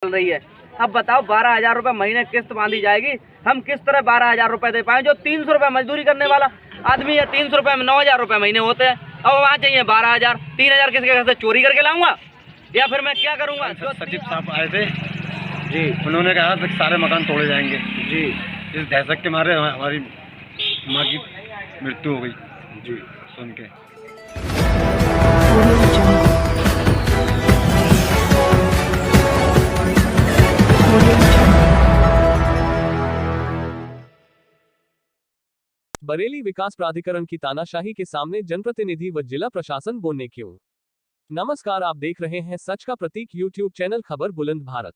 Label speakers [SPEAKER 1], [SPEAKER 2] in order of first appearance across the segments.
[SPEAKER 1] चल रही है। अब बताओ 12,000 रुपये महीने किस्त बांधी जाएगी, हम किस तरह 12,000 रुपये दे पाएँ? जो 300 रुपये मजदूरी करने वाला आदमी है, 300 रुपये में 9,000 रुपये महीने होते हैं। अब वहाँ चाहिए 12,000, 3,000 किसके घर से चोरी करके लाऊंगा या फिर मैं क्या करूँगा?
[SPEAKER 2] सचिव साहब आए थे
[SPEAKER 1] जी,
[SPEAKER 2] उन्होंने कहा कि सारे मकान तोड़े जाएंगे
[SPEAKER 1] जी,
[SPEAKER 2] इस दहशत के मारे हमारी माँ की मृत्यु हो गई
[SPEAKER 1] जी।
[SPEAKER 2] सुन के।
[SPEAKER 3] बरेली विकास प्राधिकरण की तानाशाही के सामने जनप्रतिनिधि व जिला प्रशासन बोलने क्यों? नमस्कार, आप देख रहे हैं सच का प्रतीक यूट्यूब चैनल खबर बुलंद भारत।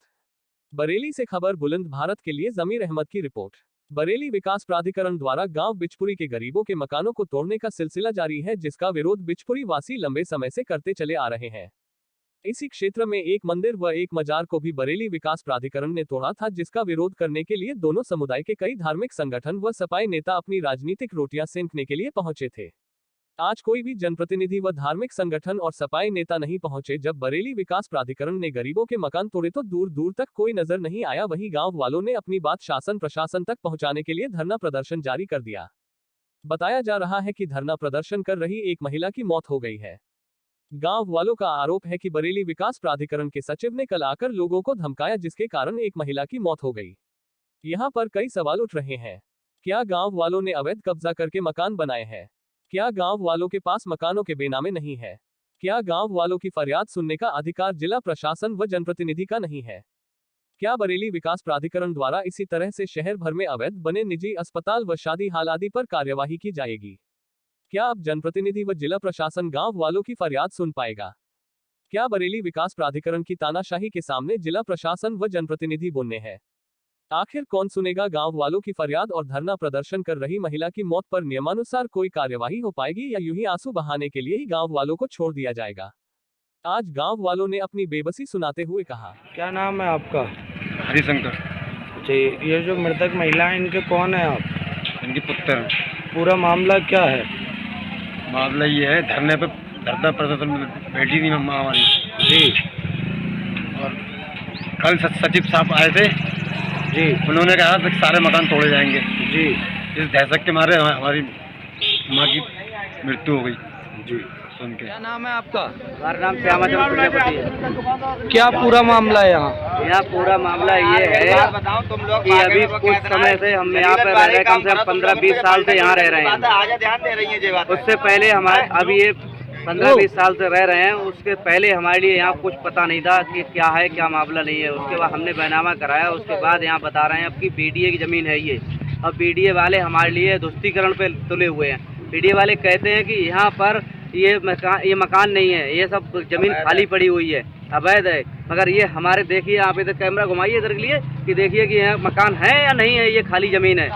[SPEAKER 3] बरेली से खबर बुलंद भारत के लिए जमीर अहमद की रिपोर्ट। बरेली विकास प्राधिकरण द्वारा गांव बिचपुरी के गरीबों के मकानों को तोड़ने का सिलसिला जारी है, जिसका विरोध बिचपुरी वासी लंबे समय से करते चले आ रहे हैं। इसी क्षेत्र में एक मंदिर व एक मजार को भी बरेली विकास प्राधिकरण ने तोड़ा था, जिसका विरोध करने के लिए दोनों समुदाय के कई धार्मिक संगठन व सपाई नेता अपनी राजनीतिक रोटियां सेंकने के लिए पहुंचे थे। आज कोई भी जनप्रतिनिधि व धार्मिक संगठन और सपाई नेता नहीं पहुंचे। जब बरेली विकास प्राधिकरण ने गरीबों के मकान तोड़े तो दूर दूर तक कोई नजर नहीं आया। वहीं गांव वालों ने अपनी बात शासन प्रशासन तक पहुंचाने के लिए धरना प्रदर्शन जारी कर दिया। बताया जा रहा है कि धरना प्रदर्शन कर रही एक महिला की मौत हो गई है। गांव वालों का आरोप है कि बरेली विकास प्राधिकरण के सचिव ने कल आकर लोगों को धमकाया, जिसके कारण एक महिला की मौत हो गई। यहां पर कई सवाल उठ रहे हैं। क्या गांव वालों ने अवैध कब्जा करके मकान बनाए हैं? क्या गांव वालों के पास मकानों के बेनामे नहीं है? क्या गांव वालों की फरियाद सुनने का अधिकार जिला प्रशासन व जनप्रतिनिधि का नहीं है? क्या बरेली विकास प्राधिकरण द्वारा इसी तरह से शहर भर में अवैध बने निजी अस्पताल व शादी हाल आदि पर कार्यवाही की जाएगी? क्या अब जनप्रतिनिधि व जिला प्रशासन गांव वालों की फरियाद सुन पाएगा? क्या बरेली विकास प्राधिकरण की तानाशाही के सामने जिला प्रशासन व जनप्रतिनिधि बोलने हैं? आखिर कौन सुनेगा गांव वालों की फरियाद? और धरना प्रदर्शन कर रही महिला की मौत पर नियमानुसार कोई कार्यवाही हो पाएगी या यूं ही आंसू बहाने के लिए ही गांव वालों को छोड़ दिया जाएगा? आज गांव वालों ने अपनी बेबसी सुनाते हुए कहा।
[SPEAKER 4] क्या नाम है आपका?
[SPEAKER 2] हरिशंकर।
[SPEAKER 4] जी, ये जो मृतक महिला है, इनके कौन है आप?
[SPEAKER 2] इनकी पुत्र।
[SPEAKER 4] पूरा मामला क्या है?
[SPEAKER 2] मामला ये है, धरने पे धरना प्रदर्शन में बैठी थी मम्मा हमारी
[SPEAKER 4] जी,
[SPEAKER 2] और कल सचिव साहब आए थे
[SPEAKER 4] जी,
[SPEAKER 2] उन्होंने कहा कि सारे मकान तोड़े जाएंगे
[SPEAKER 4] जी,
[SPEAKER 2] इस दहशत के मारे हमारी माँ की मृत्यु हो गई
[SPEAKER 4] जी।
[SPEAKER 2] सुन के।
[SPEAKER 4] क्या नाम है आपका?
[SPEAKER 1] हमारा नाम श्यामाचंद्र प्रजापति है।
[SPEAKER 4] क्या पूरा मामला है यहाँ?
[SPEAKER 1] यहाँ पूरा मामला ये है कि अभी कुछ समय से हम यहाँ पे रह रहे, कम से कम 15-20 साल से यहाँ रह रहे हैं। उससे पहले हमारे अभी ये 15-20 साल से रह रहे हैं, उसके पहले हमारे लिए यहाँ कुछ पता नहीं था कि क्या है क्या मामला नहीं है। उसके बाद हमने बैनामा कराया, उसके बाद यहाँ बता रहे हैं अब की बीडीए की ज़मीन है ये। अब बीडीए वाले हमारे लिए दुष्टीकरण पे तुले हुए हैं। बीडीए वाले कहते हैं कि यहाँ पर ये मकान नहीं है, ये सब ज़मीन खाली पड़ी हुई है, अवैध है। मगर ये हमारे देखिए, आप इधर कैमरा घुमाइए इधर के लिए कि देखिए कि यहाँ मकान है या नहीं है, ये खाली ज़मीन है।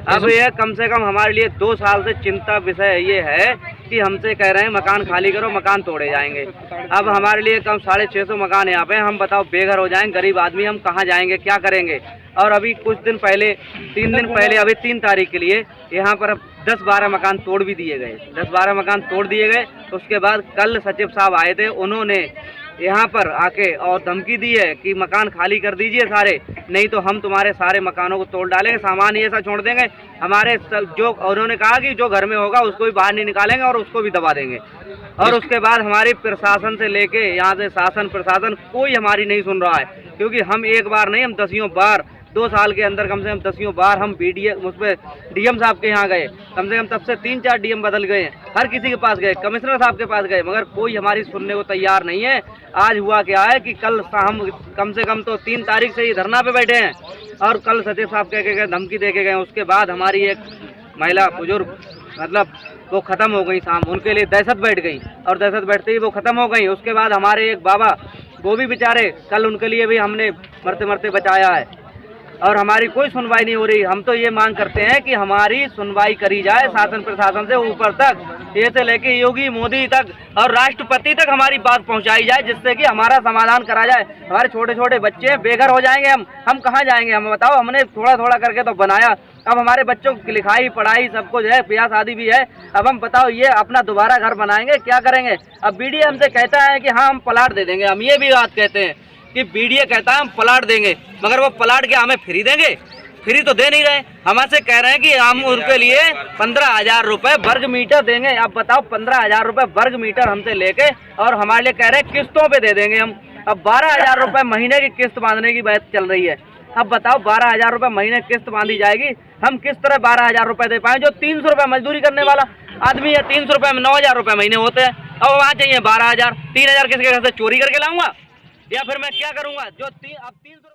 [SPEAKER 1] अब ये कम से कम हमारे लिए 2 साल से चिंता विषय ये है कि हमसे कह रहे हैं मकान खाली करो, मकान तोड़े जाएंगे। अब हमारे लिए कम 650 मकान यहाँ पे, हम बताओ बेघर हो जाएंगे, गरीब आदमी हम कहाँ जाएंगे, क्या करेंगे? और अभी कुछ दिन पहले, 3 दिन पहले, अभी 3 तारीख के लिए यहाँ पर 10-12 मकान तोड़ भी दिए गए। 10-12 मकान तोड़ दिए गए। उसके बाद कल सचिव साहब आए थे, उन्होंने यहाँ पर आके और धमकी दी है कि मकान खाली कर दीजिए सारे, नहीं तो हम तुम्हारे सारे मकानों को तोड़ डालेंगे, सामान ये सब छोड़ देंगे। हमारे जो उन्होंने कहा कि जो घर में होगा उसको भी बाहर नहीं निकालेंगे और उसको भी दबा देंगे। और उसके बाद हमारी प्रशासन से लेके यहाँ से शासन प्रशासन कोई हमारी नहीं सुन रहा है, क्योंकि हम एक बार नहीं, हम 10 बार 2 साल के अंदर कम से कम 10 बार हम उस पर डीएम साहब के यहाँ गए। कम से कम तब से 3-4 डीएम बदल गए हैं, हर किसी के पास गए, कमिश्नर साहब के पास गए, मगर कोई हमारी सुनने को तैयार नहीं है। आज हुआ क्या है कि कल हम कम से कम तो 3 तारीख से ही धरना पे बैठे हैं और कल सचिव साहब कह के गए, धमकी दे के गए। उसके बाद हमारी एक महिला बुजुर्ग मतलब वो ख़त्म हो गई शाम, उनके लिए दहशत बैठ गई और दहशत बैठते ही वो ख़त्म हो गई। उसके बाद हमारे एक बाबा, वो भी बेचारे, कल उनके लिए भी हमने मरते मरते बचाया है और हमारी कोई सुनवाई नहीं हो रही। हम तो ये मांग करते हैं कि हमारी सुनवाई करी जाए शासन प्रशासन से ऊपर तक, ये से लेके योगी मोदी तक और राष्ट्रपति तक हमारी बात पहुंचाई जाए, जिससे कि हमारा समाधान करा जाए। हमारे छोटे छोटे बच्चे बेघर हो जाएंगे, हम कहाँ जाएंगे? हम बताओ, हमने थोड़ा थोड़ा करके तो बनाया, अब हमारे बच्चों की लिखाई पढ़ाई सब कुछ है, ब्याह शादी भी है। अब हम बताओ ये अपना दोबारा घर बनाएंगे, क्या करेंगे? अब बीडीए हमसे कहता है कि हाँ हम प्लाट दे देंगे, हम ये भी बात कहते हैं कि बीडीए कहता है हम प्लाट देंगे, मगर वो प्लाट क्या हमें फ्री देंगे? फ्री तो दे नहीं रहे। हमसे कह रहे हैं कि हम उनके लिए 15,000 रुपये वर्ग मीटर देंगे। अब बताओ 15,000 रुपये वर्ग मीटर हमसे लेके और हमारे लिए कह रहे हैं किस्तों पे दे देंगे हम। अब 12,000 रुपये महीने की किस्त बांधने की बात चल रही है। अब बताओ 12,000 रुपये महीने किस्त बांधी जाएगी, हम किस तरह 12,000 रुपये दे पाएँ? जो 300 रुपये मजदूरी करने वाला आदमी है, 300 रुपये में 9,000 रुपये महीने होते हैं। अब वहाँ चाहिए 12,000, 3,000 किसके घर से चोरी करके लाऊंगा या फिर मैं क्या करूँगा? जो अब 300